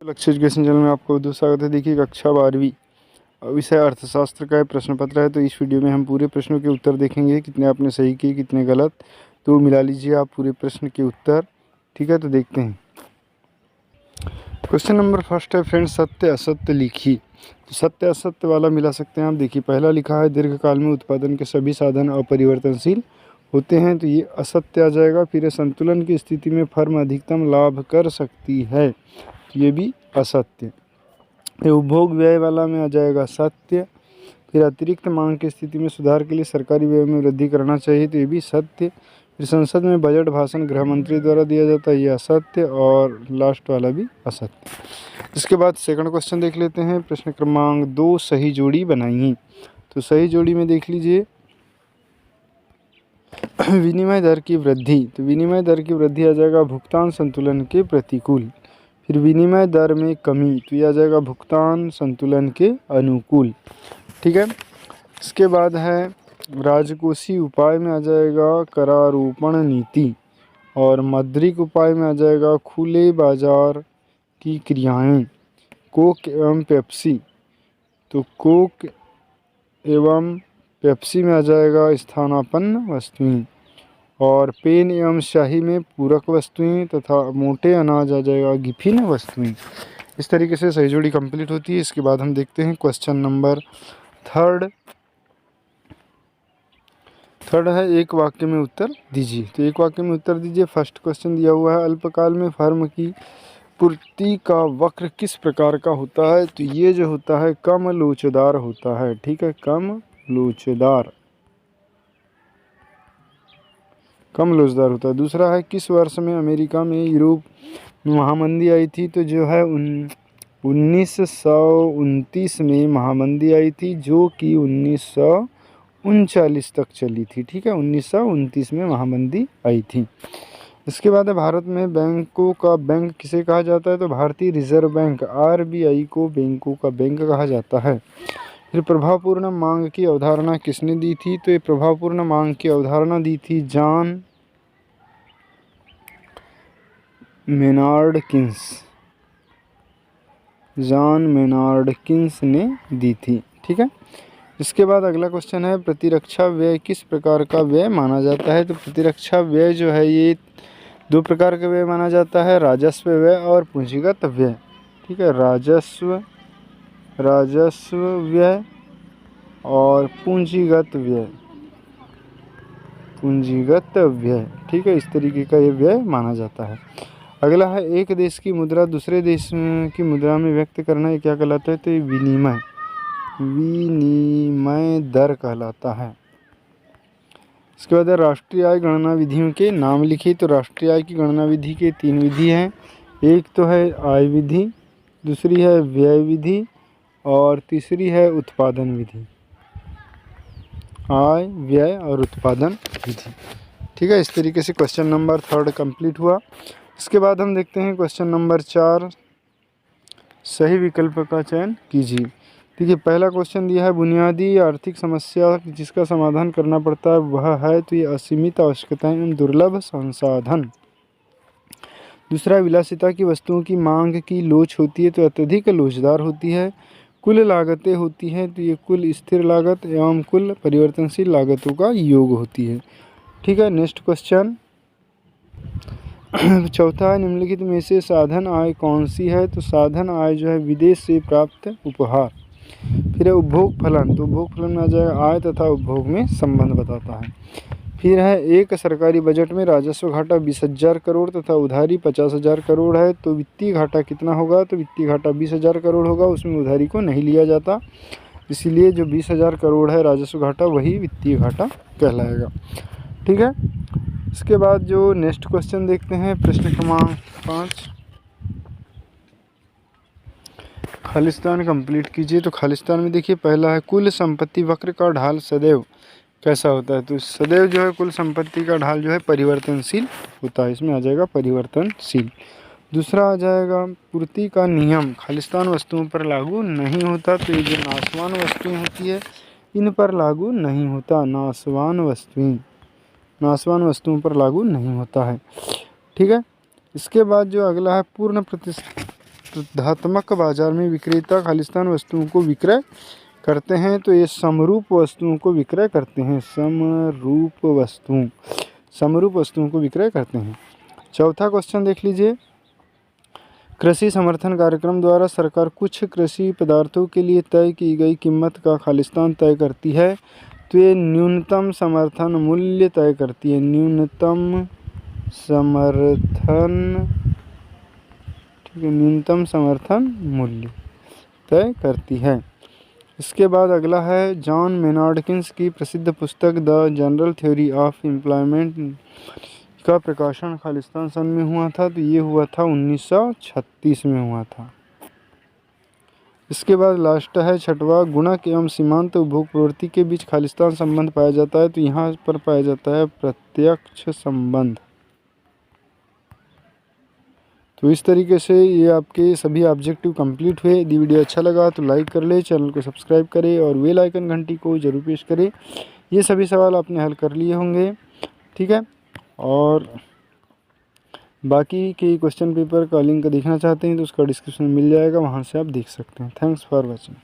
लक्ष्य education channel में आपको बहुत स्वागत है। देखिए कक्षा 12वीं विषय अर्थशास्त्र का प्रश्न पत्र है। तो इस वीडियो में हम पूरे प्रश्नों के उत्तर देखेंगे, कितने आपने सही किए कितने गलत, तो मिला लीजिए आप पूरे प्रश्न के उत्तर। ठीक है, तो देखते हैं। क्वेश्चन नंबर फर्स्ट है फ्रेंड्स, सत्य असत्य लिखिए। तो सत्य असत्य वाला मिला सकते हैं आप। देखिए पहला लिखा है दीर्घकाल में उत्पादन के सभी साधन अपरिवर्तनशील होते हैं, तो ये असत्य आ जाएगा। फिर संतुलन की स्थिति में फर्म अधिकतम लाभ कर सकती है, ये भी असत्य। ये उपभोग व्यय वाला में आ जाएगा सत्य। फिर अतिरिक्त मांग की स्थिति में सुधार के लिए सरकारी व्यय में वृद्धि करना चाहिए, तो ये भी सत्य। फिर संसद में बजट भाषण गृह मंत्री द्वारा दिया जाता है, ये असत्य। और लास्ट वाला भी असत्य। इसके बाद सेकंड क्वेश्चन देख लेते हैं। प्रश्न क्रमांक 2, सही जोड़ी बनाइए। तो सही जोड़ी में देख लीजिए विनिमय दर की वृद्धि। तो विनिमय दर की वृद्धि आ जाएगा भुगतान संतुलन के प्रतिकूल। फिर विनिमय दर में कमी, तो यह आ जाएगा भुगतान संतुलन के अनुकूल। ठीक है। इसके बाद है राजकोषीय उपाय में आ जाएगा करारोपण नीति। और मौद्रिक उपाय में आ जाएगा खुले बाजार की क्रियाएं। कोक एवं पेप्सी, तो कोक एवं पेप्सी में आ जाएगा स्थानापन्न वस्तुएं। और पेन एवं स्याही में पूरक वस्तुएं तथा मोटे अनाज आ जाएगा गिफिन वस्तुएं। इस तरीके से सही जोड़ी कंप्लीट होती है। इसके बाद हम देखते हैं क्वेश्चन नंबर थर्ड है एक वाक्य में उत्तर दीजिए। तो एक वाक्य में उत्तर दीजिए। फर्स्ट क्वेश्चन दिया हुआ है अल्पकाल में फर्म की पूर्ति का वक्र किस प्रकार का होता है। तो ये जो होता है कम लोचदार होता है। ठीक है, कम लोचदार होता है। दूसरा है किस वर्ष में अमेरिका में यूरोप में महामंदी आई थी। तो जो है 1929 में महामंदी आई थी, जो कि 1939 तक चली थी। ठीक है, 1929 में महामंदी आई थी। इसके बाद है भारत में बैंकों का बैंक किसे कहा जाता है। तो भारतीय रिजर्व बैंक RBI को बैंकों का बैंक कहा जाता है। फिर प्रभावपूर्ण मांग की अवधारणा किसने दी थी। तो ये प्रभावपूर्ण मांग की अवधारणा दी थी जॉन मेनार्ड किन्स ने दी थी। ठीक है। इसके बाद अगला क्वेश्चन है प्रतिरक्षा व्यय किस प्रकार का व्यय माना जाता है। तो प्रतिरक्षा व्यय जो है ये दो प्रकार का व्यय माना जाता है, राजस्व व्यय और पूंजीगत व्यय। ठीक है, राजस्व व्यय और पूंजीगत व्यय। ठीक है, इस तरीके का ये व्यय माना जाता है। अगला है एक देश की मुद्रा दूसरे देश की मुद्रा में व्यक्त करना, ये क्या कहलाता है। तो ये विनिमय दर कहलाता है। इसके बाद राष्ट्रीय आय गणना विधियों के नाम लिखिए। तो राष्ट्रीय आय की गणना विधि के 3 विधि हैं। एक तो है आय विधि, दूसरी है व्यय विधि और तीसरी है उत्पादन विधि। आय, व्यय और उत्पादन विधि। ठीक है, इस तरीके से क्वेश्चन नंबर 3 कंप्लीट हुआ। इसके बाद हम देखते हैं क्वेश्चन नंबर 4, सही विकल्प का चयन कीजिए। देखिए पहला क्वेश्चन दिया है बुनियादी आर्थिक समस्या जिसका समाधान करना पड़ता है वह है, तो ये असीमित आवश्यकताएं एवं दुर्लभ संसाधन। दूसरा विलासिता की वस्तुओं की मांग की लोच होती है, तो अत्यधिक लोचदार होती है। कुल लागतें होती हैं, तो ये कुल स्थिर लागत एवं कुल परिवर्तनशील लागतों का योग होती है। ठीक है, नेक्स्ट क्वेश्चन चौथा है निम्नलिखित में से साधन आय कौन सी है। तो साधन आय जो है विदेश से प्राप्त उपहार। फिर है उपभोग फलन, तो उपभोग फलन में आ जाएगा आय तथा उपभोग में संबंध बताता है। फिर है एक सरकारी बजट में राजस्व घाटा 20,000 करोड़ तथा उधारी 50,000 करोड़ है, तो वित्तीय घाटा कितना होगा। तो वित्तीय घाटा 20,000 करोड़ होगा, उसमें उधारी को नहीं लिया जाता, इसीलिए जो 20,000 करोड़ है राजस्व घाटा वही वित्तीय घाटा कहलाएगा। ठीक है। इसके बाद जो नेक्स्ट क्वेश्चन देखते हैं प्रश्न क्रमांक 5, खालिस्तान कंप्लीट कीजिए। तो खालिस्तान में देखिए पहला है कुल संपत्ति वक्र का ढाल सदैव कैसा होता है। तो सदैव जो है कुल संपत्ति का ढाल जो है परिवर्तनशील होता है, इसमें आ जाएगा परिवर्तनशील। दूसरा आ जाएगा पूर्ति का नियम खालिस्तान वस्तुओं पर लागू नहीं होता, तो ये जो नाशवान वस्तुएं होती है इन पर लागू नहीं होता, नाशवान वस्तुओं पर लागू नहीं होता है। ठीक है। इसके बाद जो अगला है पूर्ण स्पर्धात्मक बाजार में विक्रेता खालिस्तान वस्तुओं को विक्रय करते हैं, तो ये समरूप वस्तुओं को विक्रय करते हैं। समरूप वस्तुओं को विक्रय करते हैं। चौथा क्वेश्चन देख लीजिए। कृषि समर्थन कार्यक्रम द्वारा सरकार कुछ कृषि पदार्थों के लिए तय की गई कीमत का खालिस्तान तय करती है, तो ये न्यूनतम समर्थन मूल्य तय करती है। न्यूनतम समर्थन मूल्य तय करती है। इसके बाद अगला है जॉन मेनार्डकिंस की प्रसिद्ध पुस्तक the general theory of employment का प्रकाशन खालिस्तान सन में हुआ था, तो ये हुआ था 1936 में हुआ था। इसके बाद लास्ट है छठवा, गुणक एवं सीमांत उपभोग प्रवृत्ति के बीच खालिस्तान संबंध पाया जाता है, तो यहाँ पर पाया जाता है प्रत्यक्ष संबंध। तो इस तरीके से ये आपके सभी ऑब्जेक्टिव कंप्लीट हुए। यदि वीडियो अच्छा लगा तो लाइक कर ले, चैनल को सब्सक्राइब करें और बेल आइकन घंटी को जरूर प्रेस करें। ये सभी सवाल आपने हल कर लिए होंगे, ठीक है। और बाकी के क्वेश्चन पेपर का लिंक देखना चाहते हैं तो उसका डिस्क्रिप्शन में मिल जाएगा, वहाँ से आप देख सकते हैं। Thanks for watching.